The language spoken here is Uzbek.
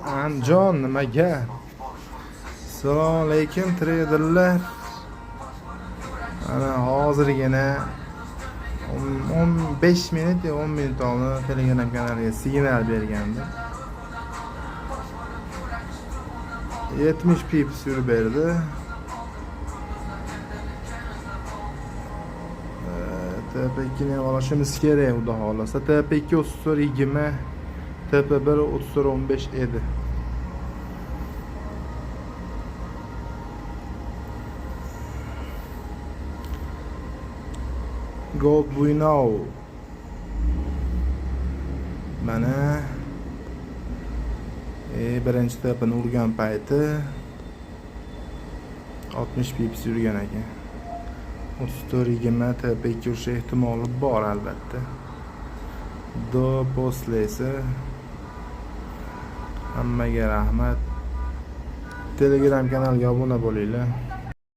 Anjon nimaga? Assalomu alaykum traderlar. Ana hozirgina 15 minut 10 minut oldin Telegram kanaliga signal bergandim. 70 pips yurib berdi. TP2'ni olishimiz kerak, xudo xolasa. TP2 34.20, TP1 34.15 edi. Gold Buynov. Mana birinchi TP'ni urgan payti 60 pips yurgan ekan. 34.20 TP2 urish ehtimoli bor albatta. Do poslesi. Hammaga rahmat. Telegram kanaliga obuna bo'linglar.